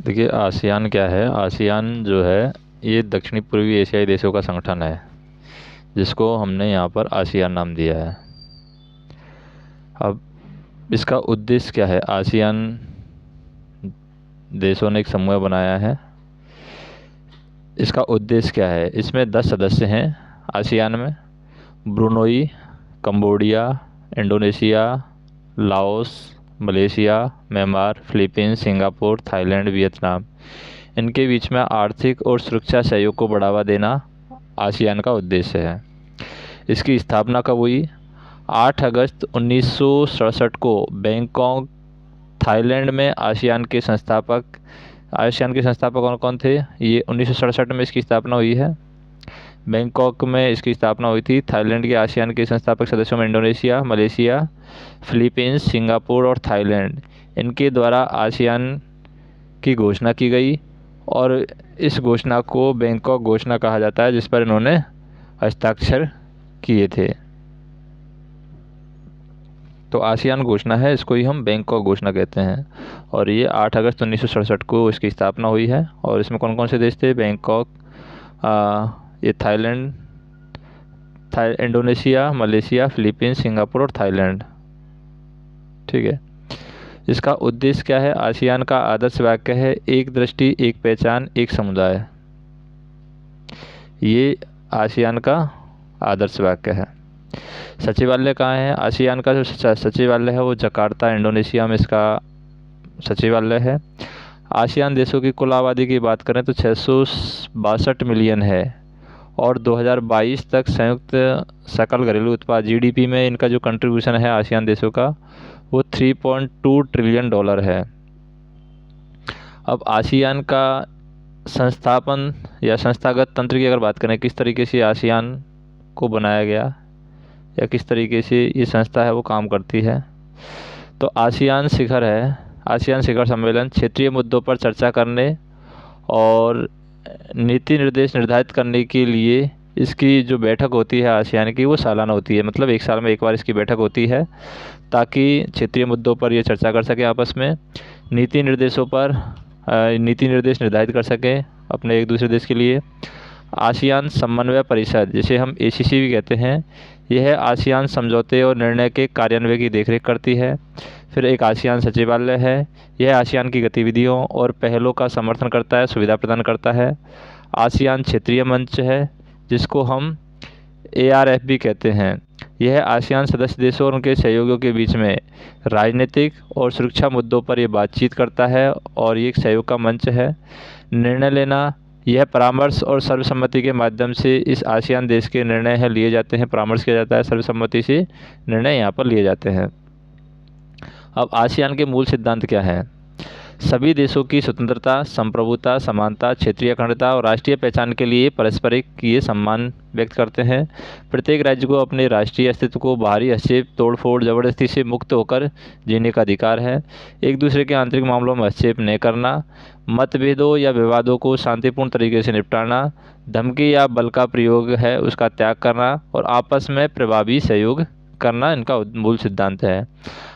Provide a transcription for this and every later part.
देखिए, आसियान क्या है? आसियान जो है ये दक्षिणी पूर्वी एशियाई देशों का संगठन है, जिसको हमने यहाँ पर आसियान नाम दिया है। अब इसका उद्देश्य क्या है? आसियान देशों ने एक समूह बनाया है। इसका उद्देश्य क्या है? इसमें 10 सदस्य हैं आसियान में। Brunei, Cambodia, Indonesia, Laos, Malaysia, Myanmar, Philippines, Singapore, Thailand, Vietnam. इनके बीच में आर्थिक और सुरक्षा सहयोग को बढ़ावा देना आसियान का उद्देश्य है। इसकी स्थापना कब हुई? 8 अगस्त 1967 को बैंकॉक, थाईलैंड में आसियान के संस्थापक कौन कौन थे? ये 1967 में इसकी स्थापना हुई है। बैंकॉक में इसकी स्थापना हुई थी। थाईलैंड के आसियान के संस्थापक सदस्यों में इंडोनेशिया, मलेशिया, फिलीपींस, सिंगापुर और थाईलैंड। इनके द्वारा आसियान की घोषणा की गई और इस घोषणा को बैंकॉक घोषणा कहा जाता है, जिस पर इन्होंने हस्ताक्षर किए थे। तो आसियान घोषणा है, इसको ही हम बैंकॉक घोषणा कहते हैं। और ये 8 अगस्त 1967 को इसकी स्थापना हुई है। और इसमें कौन कौन से देश थे? बैंकॉक, ये Thailand, Indonesia, Malaysia, Philippines, Singapore और थाईलैंड। ठीक है। इसका उद्देश्य क्या है? आसियान का आदर्श वाक्य है एक दृष्टि, एक पहचान, एक समुदाय। ये आसियान का आदर्श वाक्य है। सचिवालय कहाँ है? आसियान का जो सचिवालय है वो जकार्ता, इंडोनेशिया में इसका सचिवालय है। आसियान देशों की कुल आबादी की बात करें तो 662 मिलियन है। और 2022 तक संयुक्त सकल घरेलू उत्पाद जीडीपी में इनका जो कंट्रीब्यूशन है आसियान देशों का, वो $3.2 ट्रिलियन है। अब आसियान का संस्थापन या संस्थागत तंत्र की अगर बात करें, किस तरीके से आसियान को बनाया गया या किस तरीके से ये संस्था है वो काम करती है, तो आसियान शिखर सम्मेलन क्षेत्रीय मुद्दों पर चर्चा करने और नीति निर्देश निर्धारित करने के लिए इसकी जो बैठक होती है आसियान की, वो सालाना होती है। मतलब 1 साल में 1 बार इसकी बैठक होती है, ताकि क्षेत्रीय मुद्दों पर ये चर्चा कर सके आपस में, नीति नीति निर्देश निर्धारित कर सकें अपने एक दूसरे देश के लिए। आसियान समन्वय परिषद, जिसे हम ACC भी कहते हैं, यह आसियान समझौते और निर्णय के कार्यान्वयन की देखरेख करती है। फिर एक आसियान सचिवालय है, यह आसियान की गतिविधियों और पहलों का समर्थन करता है, सुविधा प्रदान करता है। आसियान क्षेत्रीय मंच है, जिसको हम ARF भी कहते हैं। यह आसियान सदस्य देशों और उनके सहयोगियों के बीच में राजनीतिक और सुरक्षा मुद्दों पर यह बातचीत करता है और ये एक सहयोग का मंच है। निर्णय लेना, यह परामर्श और सर्वसम्मति के माध्यम से इस आसियान देश के निर्णय है लिए जाते हैं, परामर्श किया जाता है, सर्वसम्मति से निर्णय यहाँ पर लिए जाते हैं। अब आसियान के मूल सिद्धांत क्या हैं? सभी देशों की स्वतंत्रता, संप्रभुता, समानता, क्षेत्रीय अखंडता और राष्ट्रीय पहचान के लिए पारस्परिक ये सम्मान व्यक्त करते हैं। प्रत्येक राज्य को अपने राष्ट्रीय अस्तित्व को बाहरी हस्तक्षेप, तोड़फोड़, जबरदस्ती से मुक्त होकर जीने का अधिकार है। एक दूसरे के आंतरिक मामलों में हस्तक्षेप नहीं करना, मतभेदों या विवादों को शांतिपूर्ण तरीके से निपटाना, धमकी या बल का प्रयोग है उसका त्याग करना और आपस में प्रभावी सहयोग करना इनका मूल सिद्धांत है।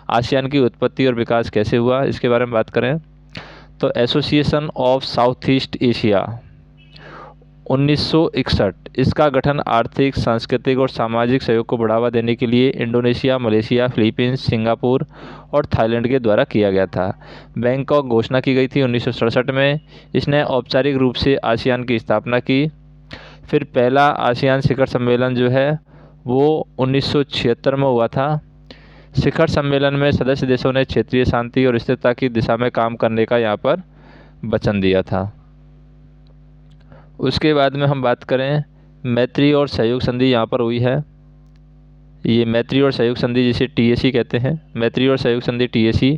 आसियान की उत्पत्ति और विकास कैसे हुआ, इसके बारे में बात करें तो association of south east Asia 1961, इसका गठन आर्थिक, सांस्कृतिक और सामाजिक सहयोग को बढ़ावा देने के लिए इंडोनेशिया, मलेशिया, फिलीपींस, सिंगापुर और थाईलैंड के द्वारा किया गया था। बैंकॉक घोषणा की गई थी 1967 में। इसने औपचारिक रूप से आसियान की स्थापना की। फिर पहला आसियान शिखर सम्मेलन जो है वो 1976 में हुआ था। शिखर सम्मेलन में सदस्य देशों ने क्षेत्रीय शांति और स्थिरता की दिशा में काम करने का यहाँ पर वचन दिया था। उसके बाद में हम बात करें, मैत्री और सहयोग संधि यहाँ पर हुई है। ये मैत्री और सहयोग संधि जिसे TAC कहते हैं, मैत्री और सहयोग संधि TAC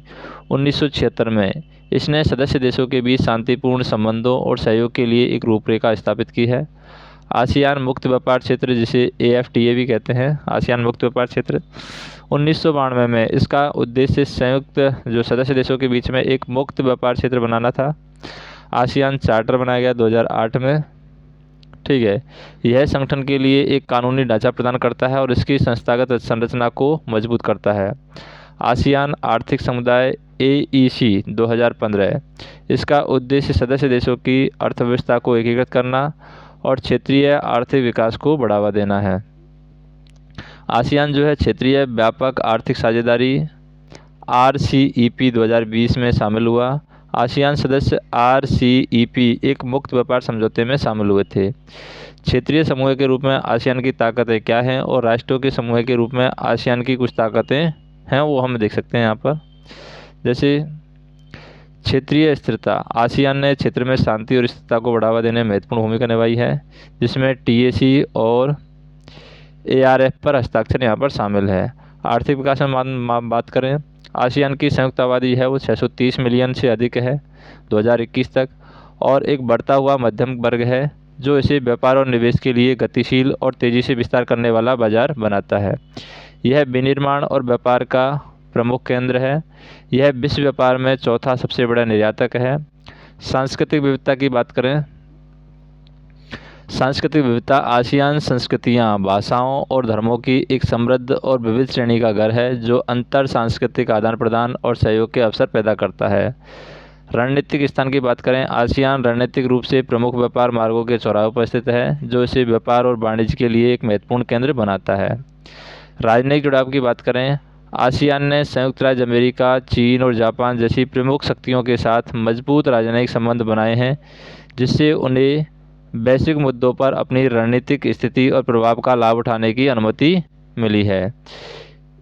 1976 में। इसने सदस्य देशों के बीच शांतिपूर्ण संबंधों और सहयोग के लिए एक रूपरेखा स्थापित की है। आसियान मुक्त व्यापार क्षेत्र, जिसे AFTA भी कहते हैं, आसियान मुक्त व्यापार क्षेत्र 1992 में। इसका उद्देश्य संयुक्त जो सदस्य देशों के बीच में एक मुक्त व्यापार क्षेत्र बनाना था। आसियान चार्टर बनाया गया 2008 में। ठीक है। यह संगठन के लिए एक कानूनी ढांचा प्रदान करता है और इसकी संस्थागत संरचना को मजबूत करता है। आसियान आर्थिक समुदाय AEC 2015। इसका उद्देश्य सदस्य देशों की अर्थव्यवस्था को एकीकृत करना और क्षेत्रीय आर्थिक विकास को बढ़ावा देना है। आसियान जो है क्षेत्रीय व्यापक आर्थिक साझेदारी RCEP 2020 में शामिल हुआ। आसियान सदस्य RCEP एक मुक्त व्यापार समझौते में शामिल हुए थे। क्षेत्रीय समूह के रूप में आसियान की ताकतें क्या हैं और राष्ट्रों के समूह के रूप में आसियान की कुछ ताकतें हैं, वो हम देख सकते हैं यहाँ पर। जैसे क्षेत्रीय स्थिरता, आसियान ने क्षेत्र में शांति और स्थिरता को बढ़ावा देने में महत्वपूर्ण भूमिका निभाई है, जिसमें TAC और ARF पर हस्ताक्षर यहाँ पर शामिल है। आर्थिक विकास में बात करें, आसियान की संयुक्त आबादी है वो 630 मिलियन से अधिक है 2021 तक, और एक बढ़ता हुआ मध्यम वर्ग है जो इसे व्यापार और निवेश के लिए गतिशील और तेज़ी से विस्तार करने वाला बाजार बनाता है। यह विनिर्माण और व्यापार का प्रमुख केंद्र है। यह विश्व व्यापार में चौथा सबसे बड़ा निर्यातक है। सांस्कृतिक विविधता की बात करें, सांस्कृतिक विविधता, आसियान संस्कृतियाँ, भाषाओं और धर्मों की एक समृद्ध और विविध श्रेणी का घर है जो अंतर सांस्कृतिक आदान प्रदान और सहयोग के अवसर पैदा करता है। रणनीतिक स्थान की बात करें, आसियान रणनीतिक रूप से प्रमुख व्यापार मार्गों के चौराहों पर स्थित है, जो इसे व्यापार और वाणिज्य के लिए एक महत्वपूर्ण केंद्र बनाता है। राजनयिक जुड़ाव की बात करें, आसियान ने संयुक्त राज्य अमेरिका, चीन और जापान जैसी प्रमुख शक्तियों के साथ मजबूत राजनयिक संबंध बनाए हैं, जिससे उन्हें वैश्विक मुद्दों पर अपनी रणनीतिक स्थिति और प्रभाव का लाभ उठाने की अनुमति मिली है।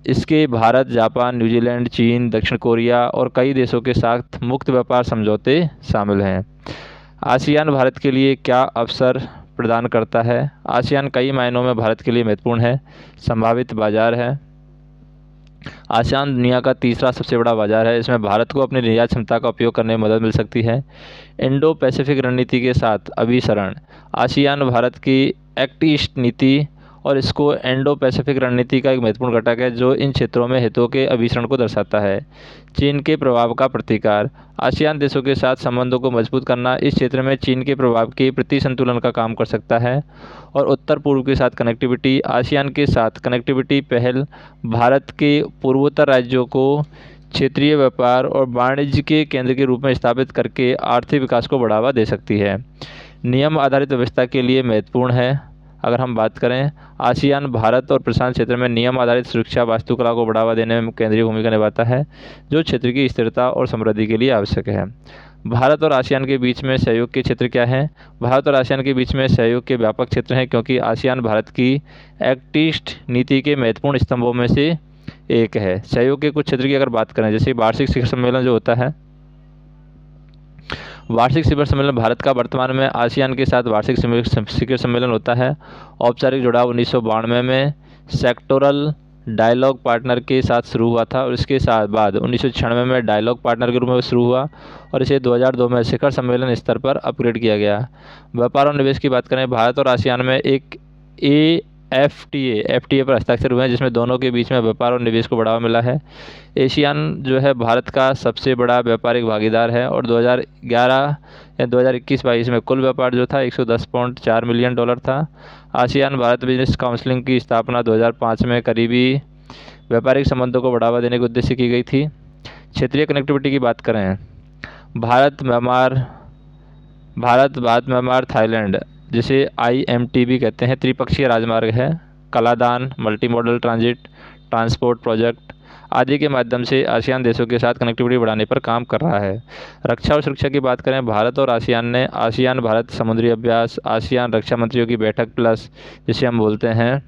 इसके भारत, जापान, न्यूजीलैंड, चीन, दक्षिण कोरिया और कई देशों के साथ मुक्त व्यापार समझौते शामिल हैं। आसियान भारत के लिए क्या अवसर प्रदान करता है? आसियान कई मायनों में भारत के लिए महत्वपूर्ण है। संभावित बाजार है, आसियान दुनिया का तीसरा सबसे बड़ा बाजार है। इसमें भारत को अपनी निर्यात क्षमता का उपयोग करने में मदद मिल सकती है। इंडो पैसिफिक रणनीति के साथ अभिसरण, आसियान भारत की एक्ट ईस्ट नीति और इसको इंडो पैसिफिक रणनीति का एक महत्वपूर्ण घटक है जो इन क्षेत्रों में हितों के अभिसरण को दर्शाता है। चीन के प्रभाव का प्रतिकार, आसियान देशों के साथ संबंधों को मजबूत करना इस क्षेत्र में चीन के प्रभाव के प्रति संतुलन का काम कर सकता है। और उत्तर पूर्व के साथ कनेक्टिविटी, आसियान के साथ कनेक्टिविटी पहल भारत के पूर्वोत्तर राज्यों को क्षेत्रीय व्यापार और वाणिज्य के केंद्र के रूप में स्थापित करके आर्थिक विकास को बढ़ावा दे सकती है। नियम आधारित व्यवस्था के लिए महत्वपूर्ण है। अगर हम बात करें, आसियान भारत और प्रशांत क्षेत्र में नियम आधारित सुरक्षा वास्तुकला को बढ़ावा देने में केंद्रीय भूमिका निभाता है, जो क्षेत्र की स्थिरता और समृद्धि के लिए आवश्यक है। भारत और आसियान के बीच में सहयोग के क्षेत्र क्या हैं? भारत और आसियान के बीच में सहयोग के व्यापक क्षेत्र हैं, क्योंकि आसियान भारत की एक्ट ईस्ट नीति के महत्वपूर्ण स्तंभों में से एक है। सहयोग के कुछ क्षेत्र की अगर बात करें, जैसे वार्षिक शिखर सम्मेलन जो होता है, वार्षिक शिखर सम्मेलन भारत का वर्तमान में आसियान के साथ वार्षिक शिखर सम्मेलन होता है। औपचारिक जुड़ाव 1992 में सेक्टोरल डायलॉग पार्टनर के साथ शुरू हुआ था और इसके साथ बाद 1996 में डायलॉग पार्टनर के रूप में शुरू हुआ और इसे 2002 में शिखर सम्मेलन स्तर पर अपग्रेड किया गया। व्यापार और निवेश की बात करें, भारत और आसियान में एक FTA पर हस्ताक्षर हुए हैं, जिसमें दोनों के बीच में व्यापार और निवेश को बढ़ावा मिला है। आसियान जो है भारत का सबसे बड़ा व्यापारिक भागीदार है और 2011 या 2021-22 में कुल व्यापार जो था $110.4 मिलियन था। आसियान भारत बिजनेस काउंसिल की स्थापना 2005 में करीबी व्यापारिक संबंधों को बढ़ावा देने के उद्देश्य की गई थी। क्षेत्रीय कनेक्टिविटी की बात करें, भारत म्यांमार थाईलैंड, जिसे IMT भी कहते हैं, त्रिपक्षीय राजमार्ग है। Kaladan, multi modal transport project आदि के माध्यम से आसियान देशों के साथ कनेक्टिविटी बढ़ाने पर काम कर रहा है। रक्षा और सुरक्षा की बात करें, भारत और आसियान ने आसियान भारत समुद्री अभ्यास, आसियान रक्षा मंत्रियों की बैठक प्लस, जिसे हम बोलते हैं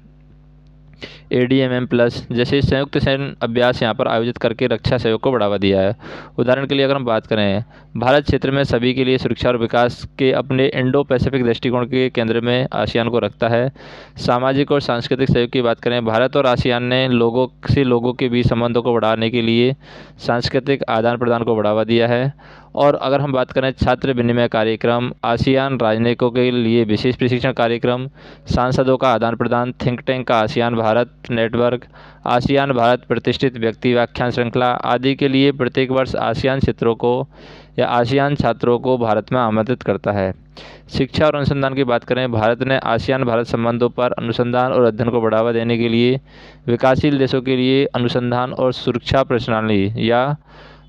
ADMM प्लस जैसे संयुक्त सैन्य अभ्यास यहाँ पर आयोजित करके रक्षा सहयोग को बढ़ावा दिया है। उदाहरण के लिए अगर हम बात करें, भारत क्षेत्र में सभी के लिए सुरक्षा और विकास के अपने इंडो पैसिफिक दृष्टिकोण के केंद्र में आसियान को रखता है। सामाजिक और सांस्कृतिक सहयोग की बात करें, भारत और आसियान ने लोगों के बीच संबंधों को बढ़ाने के लिए सांस्कृतिक आदान प्रदान को बढ़ावा दिया है और अगर हम बात करें छात्र विनिमय कार्यक्रम, आसियान राजनयिकों के लिए विशेष प्रशिक्षण कार्यक्रम, सांसदों का आदान प्रदान, थिंक टैंक का ASEAN Bharat network, ASEAN Bharat प्रतिष्ठित व्यक्ति व्याख्यान श्रृंखला आदि के लिए प्रत्येक वर्ष आसियान क्षेत्रों को या आसियान छात्रों को भारत में आमंत्रित करता है। शिक्षा और अनुसंधान की बात करें, भारत ने आसियान भारत संबंधों पर अनुसंधान और अध्ययन को बढ़ावा देने के लिए विकासशील देशों के लिए अनुसंधान और सुरक्षा प्रणाली या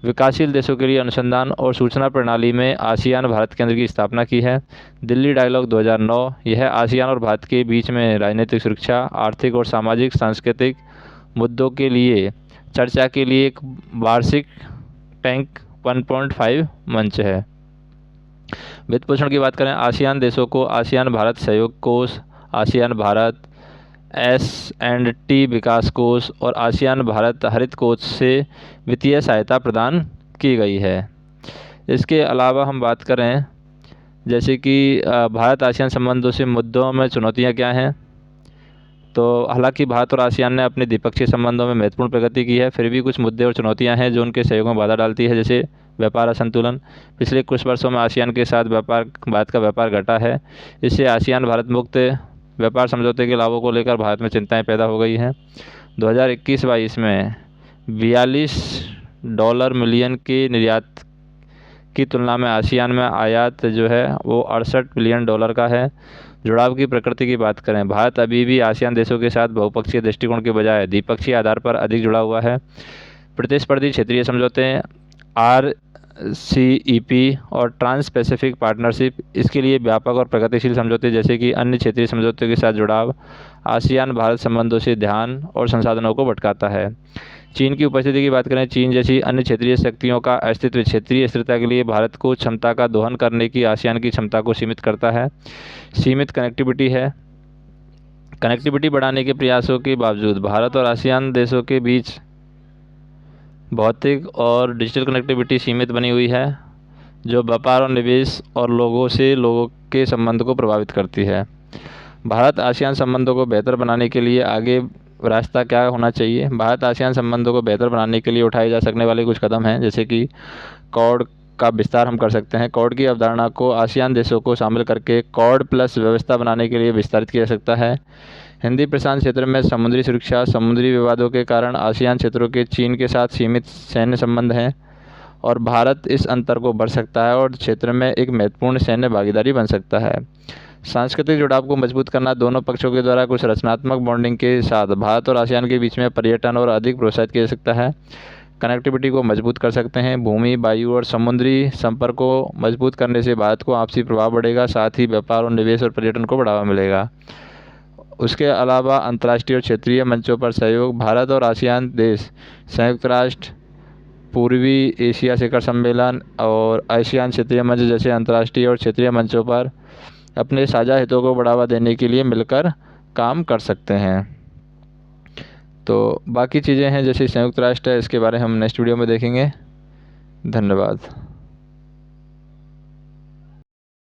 विकासशील देशों के लिए अनुसंधान और सूचना प्रणाली में आसियान भारत केंद्र की स्थापना की है। दिल्ली डायलॉग 2009 यह आसियान और भारत के बीच में राजनीतिक, सुरक्षा, आर्थिक और सामाजिक सांस्कृतिक मुद्दों के लिए चर्चा के लिए एक वार्षिक टैंक 1.5 मंच है। वित्त पोषण की बात करें, आसियान देशों को आसियान भारत सहयोग कोष, आसियान भारत S&T विकास कोष और आसियान भारत हरित कोष से वित्तीय सहायता प्रदान की गई है। इसके अलावा हम बात करें जैसे कि भारत आसियान संबंधों से मुद्दों में चुनौतियां क्या हैं, तो हालांकि भारत और आसियान ने अपने द्विपक्षीय संबंधों में महत्वपूर्ण प्रगति की है, फिर भी कुछ मुद्दे और चुनौतियां हैं जो उनके सहयोग में बाधा डालती है। जैसे व्यापार असंतुलन, पिछले कुछ वर्षों में आसियान के साथ भारत का व्यापार घटा है। इससे आसियान भारत मुक्त व्यापार समझौते के लाभों को लेकर भारत में चिंताएं पैदा हो गई हैं। 2021-22 में $42 मिलियन के निर्यात की तुलना में आसियान में आयात जो है वो $68 बिलियन का है। जुड़ाव की प्रकृति की बात करें, भारत अभी भी आसियान देशों के साथ बहुपक्षीय दृष्टिकोण के बजाय द्विपक्षीय आधार पर अधिक जुड़ा हुआ है। प्रतिस्पर्धी क्षेत्रीय समझौते RCEP और ट्रांस पैसिफिक पार्टनरशिप, इसके लिए व्यापक और प्रगतिशील समझौते जैसे कि अन्य क्षेत्रीय समझौतों के साथ जुड़ाव आसियान भारत संबंधों से ध्यान और संसाधनों को भटकाता है। चीन की उपस्थिति की बात करें, चीन जैसी अन्य क्षेत्रीय शक्तियों का अस्तित्व क्षेत्रीय स्थिरता के लिए भारत को क्षमता का दोहन करने की आसियान की क्षमता को सीमित करता है। सीमित कनेक्टिविटी है, कनेक्टिविटी बढ़ाने के प्रयासों के बावजूद भारत और आसियान देशों के बीच भौतिक और डिजिटल कनेक्टिविटी सीमित बनी हुई है, जो व्यापार और निवेश और लोगों के संबंध को प्रभावित करती है। भारत आसियान संबंधों को बेहतर बनाने के लिए आगे रास्ता क्या होना चाहिए? भारत आसियान संबंधों को बेहतर बनाने के लिए उठाए जा सकने वाले कुछ कदम हैं, जैसे कि क्वाड का विस्तार हम कर सकते हैं। क्वाड की अवधारणा को आसियान देशों को शामिल करके क्वाड प्लस व्यवस्था बनाने के लिए विस्तारित किया जा सकता है। हिंदी प्रशांत क्षेत्र में समुद्री सुरक्षा, समुद्री विवादों के कारण आसियान क्षेत्रों के चीन के साथ सीमित सैन्य संबंध हैं और भारत इस अंतर को बढ़ सकता है और क्षेत्र में एक महत्वपूर्ण सैन्य भागीदारी बन सकता है। सांस्कृतिक जुड़ाव को मजबूत करना, दोनों पक्षों के द्वारा कुछ रचनात्मक बॉन्डिंग के साथ भारत और आसियान के बीच में पर्यटन और अधिक प्रोत्साहित किया जा सकता है। कनेक्टिविटी को मजबूत कर सकते हैं, भूमि, वायु और समुद्री संपर्क को मजबूत करने से भारत को आपसी प्रभाव बढ़ेगा, साथ ही व्यापार और निवेश और पर्यटन को बढ़ावा मिलेगा। उसके अलावा अंतर्राष्ट्रीय और क्षेत्रीय मंचों पर सहयोग, भारत और आसियान देश संयुक्त राष्ट्र, पूर्वी एशिया शिखर सम्मेलन और आसियान क्षेत्रीय मंच जैसे अंतर्राष्ट्रीय और क्षेत्रीय मंचों पर अपने साझा हितों को बढ़ावा देने के लिए मिलकर काम कर सकते हैं। तो बाकी चीज़ें हैं जैसे संयुक्त राष्ट्र है, इसके बारे में हम नेक्स्ट वीडियो में देखेंगे। धन्यवाद।